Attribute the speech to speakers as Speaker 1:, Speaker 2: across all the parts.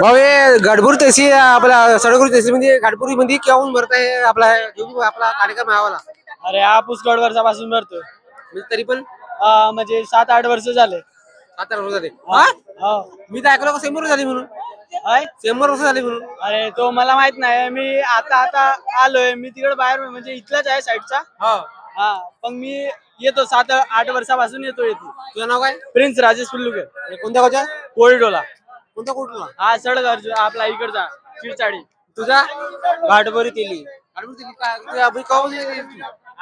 Speaker 1: भाऊ ये गडबुरी तहसील आपला सडगुरी तहसील म्हणजे गडबुरी मध्ये केव्हा भरताय आपला आपला कार्यक्रम आवाला
Speaker 2: अरे हा पुष्कळ वर्षापासून भरतोय.
Speaker 1: म्हणजे तरी पण
Speaker 2: म्हणजे 7-8 वर्ष झाले.
Speaker 1: 7 वर्ष झाले.
Speaker 2: हो.
Speaker 1: मी तर ऐकलं 100 झाली म्हणून.
Speaker 2: काय?
Speaker 1: 100 वर्ष झाली म्हणून.
Speaker 2: अरे तो मला माहित नाही. मी आता आता आलोय. मी तिकडे बाहेर म्हणजे इथलाच आहे साईडचा. हा पण मी येतो 7-8 वर्षापासून येतो इथे.
Speaker 1: तुझं नाव काय?
Speaker 2: प्रिन्स राजेश फुल्लुके.
Speaker 1: कोणत्या गावच्या?
Speaker 2: कोळीडोला.
Speaker 1: कोणत्या कुठला?
Speaker 2: हा सडगर आपला इकडचा चिरचाडी.
Speaker 1: तुझा?
Speaker 2: घाटभरी केली.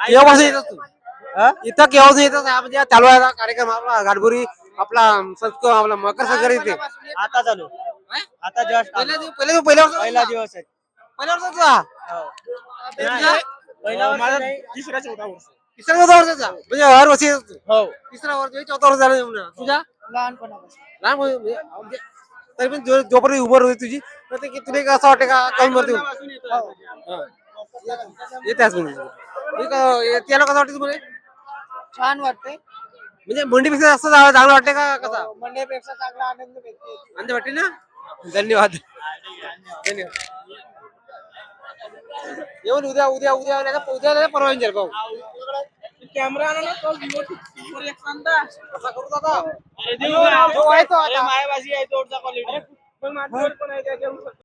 Speaker 1: केव्हा येतात तू? इथं केव्हा येतात म्हणजे चालू आहे कार्यक्रम आपला गाडबुरी आपला संस्कृत आपला मकर संक्रांती इथे.
Speaker 2: आता चालू. आता जस्ट
Speaker 1: पहिला
Speaker 2: दिवस आहे.
Speaker 1: वर्षाचा
Speaker 2: माझा तिसरा चौथा वर्ष.
Speaker 1: तिसरा 14 वर्षाचा म्हणजे हर वर्षी येतो तू.
Speaker 2: हो.
Speaker 1: तिसरा वर्ष 14 वर्ष झालं तुझ्या
Speaker 2: लहानपणापासून.
Speaker 1: लहान म्हणजे तरी पण जोपर्यंत उमर होती तुझी तर ते तुला असं वाटतं का कमी मरते येतेच म्हणजे त्याला कसं वाटतं तुम्हाला?
Speaker 2: छान वाटते.
Speaker 1: म्हणजे मंडीपेक्षा जास्त चांगलं वाटते का कसा
Speaker 2: मंडईपेक्षा चांगला आनंद भेटते.
Speaker 1: आनंद वाटते ना. धन्यवाद धन्यवाद. येऊन उद्या उद्या उद्या उद्या परवा येईल भाऊ.
Speaker 2: कॅमेरा आणा ना तो
Speaker 1: कसा करू दादा?
Speaker 2: मायाबाजी आहे तोडचा क्वालिटी.